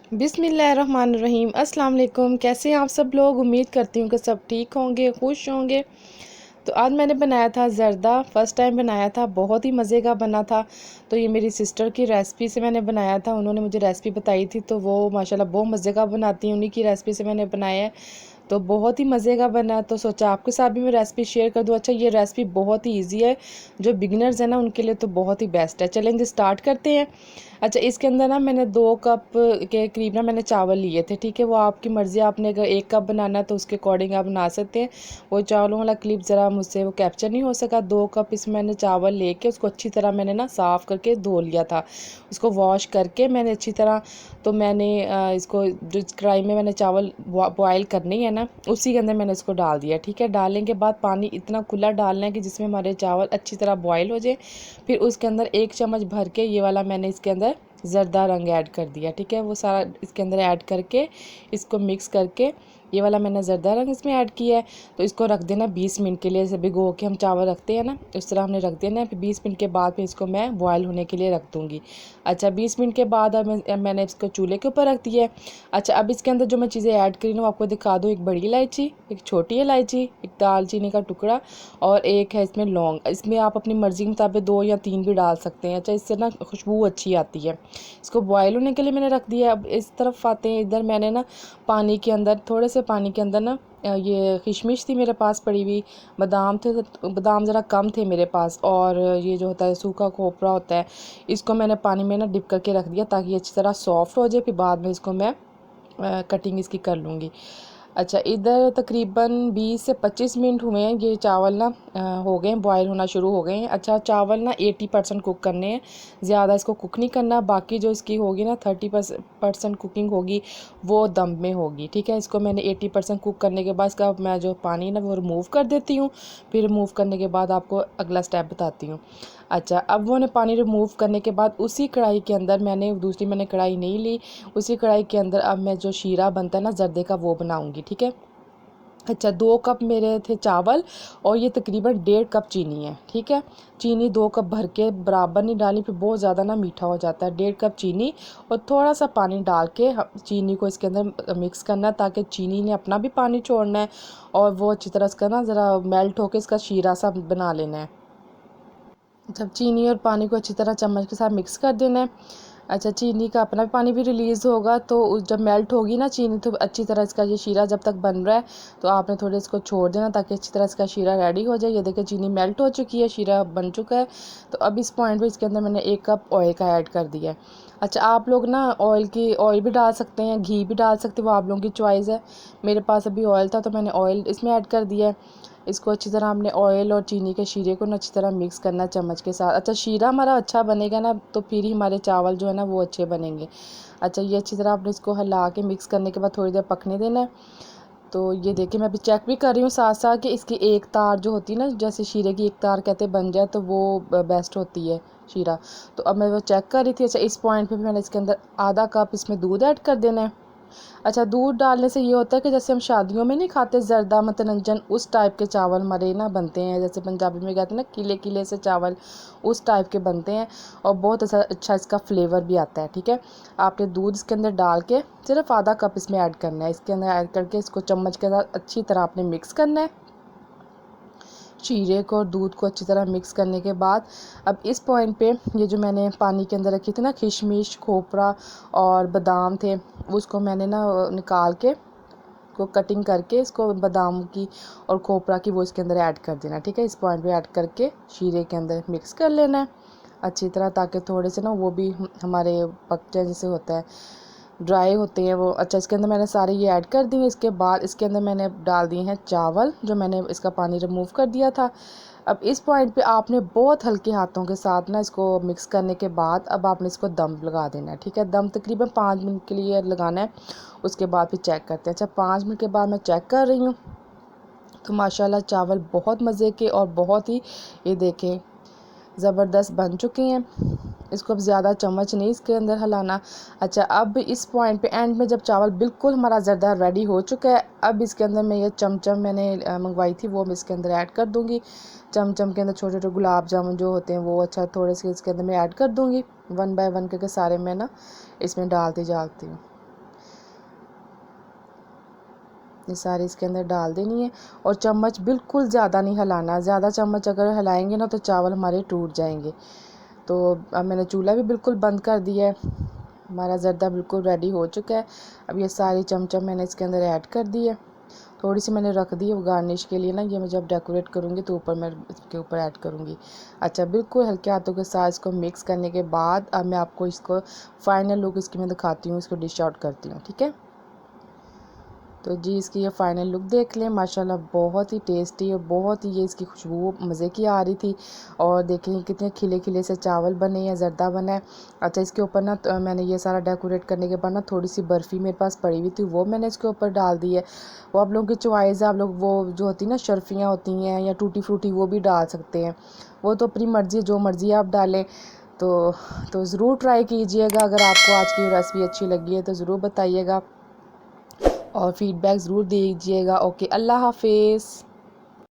बिस्मिल्लाहिर्रहमानिर्रहीम। अस्सलाम वालेकुम। कैसे हैं आप सब लोग? उम्मीद करती हूँ कि सब ठीक होंगे, खुश होंगे। तो आज मैंने बनाया था ज़र्दा। फ़र्स्ट टाइम बनाया था, बहुत ही मज़े का बना था। तो ये मेरी सिस्टर की रेसिपी से मैंने बनाया था, उन्होंने मुझे रेसिपी बताई थी, तो वो माशाल्लाह बहुत मज़े का बनाती हैं, उन्हीं की रेसिपी से मैंने बनाया है। तो बहुत ही मज़े का बना, तो सोचा आपके साथ भी मैं रेसिपी शेयर कर दूँ। अच्छा, ये रेसिपी बहुत ही ईजी है, जो बिगिनर्स हैं ना उनके लिए तो बहुत ही बेस्ट है। चलेंगे स्टार्ट करते हैं। अच्छा, इसके अंदर ना मैंने 2 कप के करीब ना मैंने चावल लिए थे। ठीक है, वो आपकी मर्ज़ी, आपने अगर 1 कप बनाना है तो उसके अकॉर्डिंग आप बना सकते हैं। वो चावलों वाला क्लिप ज़रा मुझसे वो कैप्चर नहीं हो सका। 2 कप इसमें मैंने चावल लेके उसको अच्छी तरह मैंने ना साफ़ करके धो लिया था। उसको वॉश करके मैंने अच्छी तरह, तो मैंने इसको जो कढ़ाई में मैंने चावल बॉयल करनी है ना, उसी के अंदर मैंने इसको डाल दिया। ठीक है, डालने के बाद पानी इतना खुला डालना है कि जिसमें हमारे चावल अच्छी तरह बॉयल हो जाए। फिर उसके अंदर 1 चम्मच भर के ये वाला मैंने इसके अंदर ज़र्दा रंग ऐड कर दिया। ठीक है, वो सारा इसके अंदर ऐड करके इसको मिक्स करके ये वाला मैंने ज़र्दा रंग इसमें ऐड किया है। तो इसको रख देना 20 मिनट के लिए, जैसे भिगो के हम चावल रखते हैं ना, उस तरह हमने रख देना है। फिर 20 मिनट के बाद फिर इसको मैं बॉयल होने के लिए रख दूँगी। अच्छा, 20 मिनट के बाद अब मैंने इसको चूल्हे के ऊपर रख दिया है। अच्छा, अब इसके अंदर जो मैं चीज़ें ऐड करी ना वो आपको दिखा दूँ। एक बड़ी इलायची, एक छोटी इलायची, एक दालचीनी का टुकड़ा और एक है इसमें लौंग। इसमें आप अपनी मर्ज़ी के मुताबिक 2 या 3 भी डाल सकते हैं। अच्छा, इससे ना खुशबू अच्छी आती है। इसको बॉयल होने के लिए मैंने रख दिया। अब इस तरफ आते हैं, इधर मैंने ना पानी के अंदर, थोड़े से पानी के अंदर ना ये किशमिश थी मेरे पास पड़ी हुई, बादाम थे, बादाम ज़रा कम थे मेरे पास, और ये जो होता है सूखा खोपरा होता है, इसको मैंने पानी में ना डिप करके रख दिया ताकि ये अच्छी तरह सॉफ्ट हो जाए। फिर बाद में इसको मैं कटिंग इसकी कर लूँगी। अच्छा, इधर तकरीबन 20 से 25 मिनट हुए हैं, ये चावल ना हो गए हैं, बॉयल होना शुरू हो गए हैं। अच्छा, चावल ना 80% कुक करने हैं, ज़्यादा इसको कुक नहीं करना। बाकी जो इसकी होगी ना 30% कुकिंग होगी, वो दम में होगी। ठीक है, इसको मैंने 80% कुक करने के बाद इसका मैं जो पानी ना वो रिमूव कर देती हूँ। फिर रिमूव करने के बाद आपको अगला स्टेप बताती हूँ। अच्छा, अब वो पानी रिमूव करने के बाद उसी कढ़ाई के अंदर मैंने कढ़ाई नहीं ली, उसी कढ़ाई के अंदर अब मैं जो शीरा बनता है ना ज़र्दे का वो बनाऊंगी। ठीक है। अच्छा, 2 कप मेरे थे चावल और ये तकरीबन 1.5 कप चीनी है। ठीक है, चीनी 2 कप भर के बराबर नहीं डालनी, फिर बहुत ज़्यादा ना मीठा हो जाता है। 1.5 कप चीनी और थोड़ा सा पानी डाल के चीनी को इसके अंदर मिक्स करना है, ताकि चीनी ने अपना भी पानी छोड़ना है और वो अच्छी तरह इसका ना ज़रा मेल्ट होकर इसका शीरा सा बना लेना है। जब चीनी और पानी को अच्छी तरह चम्मच के साथ मिक्स कर देना है। अच्छा, चीनी का अपना पानी भी रिलीज़ होगा, तो जब मेल्ट होगी ना चीनी, तो अच्छी तरह इसका ये शीरा जब तक बन रहा है तो आपने थोड़े इसको छोड़ देना ताकि अच्छी तरह इसका शीरा रेडी हो जाए। ये देखिए, चीनी मेल्ट हो चुकी है, शीरा बन चुका है। तो अब इस पॉइंट पे इसके अंदर मैंने 1 कप ऑयल का ऐड कर दिया है। अच्छा, आप लोग ना ऑयल भी डाल सकते हैं, घी भी डाल सकते हैं, वो आप लोगों की चॉइस है। मेरे पास अभी ऑयल था तो मैंने ऑयल इसमें ऐड कर दिया है। इसको अच्छी तरह हमने ऑयल और चीनी के शीरे को ना अच्छी तरह मिक्स करना है चम्मच के साथ। अच्छा, शीरा हमारा अच्छा बनेगा ना तो फिर ही हमारे चावल जो है ना वो अच्छे बनेंगे। अच्छा, ये अच्छी तरह आपने इसको हिला के मिक्स करने के बाद थोड़ी देर पकने देना है। तो ये देखिए, मैं अभी चेक भी कर रही हूँ साथ साथ कि इसकी एक तार जो होती है ना, जैसे शीरे की एक तार कहते बन जाए तो वो बेस्ट होती है शीरा। तो अब मैं वो चेक कर रही थी। अच्छा, इस पॉइंट पे भी मैंने इसके अंदर आधा कप इसमें दूध ऐड कर देना है। अच्छा, दूध डालने से ये होता है कि जैसे हम शादियों में नहीं खाते ज़र्दा मतरंजन, उस टाइप के चावल हमारे ना बनते हैं, जैसे पंजाबी में कहते हैं ना किले किले से चावल, उस टाइप के बनते हैं और बहुत अच्छा इसका फ्लेवर भी आता है। ठीक है, आपने दूध इसके अंदर डाल के सिर्फ आधा कप इसमें ऐड करना है। इसके अंदर ऐड करके इसको चम्मच के साथ अच्छी तरह आपने मिक्स करना है। शीरे को और दूध को अच्छी तरह मिक्स करने के बाद अब इस पॉइंट पे ये जो मैंने पानी के अंदर रखी थी ना किशमिश, खोपरा और बादाम थे, उसको मैंने ना निकाल के को कटिंग करके इसको बादाम की और खोपरा की वो इसके अंदर ऐड कर देना। ठीक है, इस पॉइंट पे ऐड करके शीरे के अंदर मिक्स कर लेना है अच्छी तरह, ताकि थोड़े से ना वो भी हमारे पक जाए, जैसे होता है ड्राई होते हैं वो। अच्छा, इसके अंदर मैंने सारे ये ऐड कर दिए। इसके बाद इसके अंदर मैंने डाल दिए हैं चावल, जो मैंने इसका पानी रिमूव कर दिया था। अब इस पॉइंट पे आपने बहुत हल्के हाथों के साथ ना इसको मिक्स करने के बाद अब आपने इसको दम लगा देना है। ठीक है, दम तकरीबन 5 मिनट के लिए लगाना है। उसके बाद फिर चेक करते हैं। अच्छा, 5 मिनट के बाद मैं चेक कर रही हूँ तो माशाल्लाह चावल बहुत मज़े के और बहुत ही, ये देखें, ज़बरदस्त बन चुके हैं। इसको अब ज़्यादा चम्मच नहीं इसके अंदर हिलाना। अच्छा, अब इस पॉइंट पे एंड में जब चावल बिल्कुल हमारा ज़र्दा रेडी हो चुका है, अब इसके अंदर मैं ये चमचम मैंने मंगवाई थी वो मैं इसके अंदर ऐड कर दूँगी। चमचम के अंदर छोटे छोटे गुलाब जामुन जो होते हैं वो, अच्छा, थोड़े से इसके अंदर मैं ऐड कर दूँगी। 1 बाय 1 करके सारे मैं ना इसमें डालती जाती हूँ। ये सारी इसके अंदर डाल देनी है। और चम्मच बिल्कुल ज़्यादा नहीं हिलाना, ज़्यादा चम्मच अगर हिलाएंगे ना तो चावल हमारे टूट जाएंगे। तो अब मैंने चूल्हा भी बिल्कुल बंद कर दिया है। हमारा ज़र्दा बिल्कुल रेडी हो चुका है। अब ये सारी चमचम मैंने इसके अंदर ऐड कर दी है। थोड़ी सी मैंने रख दी है वो गार्निश के लिए ना, ये मैं जब डेकोरेट करूँगी तो ऊपर मैं इसके ऊपर ऐड करूँगी। अच्छा, बिल्कुल हल्के हाथों के साथ इसको मिक्स करने के बाद अब मैं आपको इसको फाइनल लुक इसकी मैं दिखाती हूँ, इसको डिश आउट करती हूँ, ठीक है। तो जी इसकी ये फ़ाइनल लुक देख लें, माशाल्लाह बहुत ही टेस्टी और बहुत ही ये इसकी खुशबू मज़े की आ रही थी। और देखें कितने खिले खिले से चावल बने हैं, ज़र्दा बना है। अच्छा, इसके ऊपर ना मैंने ये सारा डेकोरेट करने के बाद ना थोड़ी सी बर्फ़ी मेरे पास पड़ी हुई थी, वो मैंने इसके ऊपर डाल दी है। वो आप लोगों की चॉइस है, आप लोग वो जो होती है ना शर्फ़ियाँ होती हैं या टूटी फ्रूटी वो भी डाल सकते हैं, वो तो अपनी मर्ज़ी, जो मर्ज़ी आप डालें। तो ज़रूर ट्राई कीजिएगा। अगर आपको आज की रेसिपी अच्छी लगी है तो ज़रूर बताइएगा और फ़ीडबैक ज़रूर दीजिएगा। ओके, अल्लाह हाफ़िज़।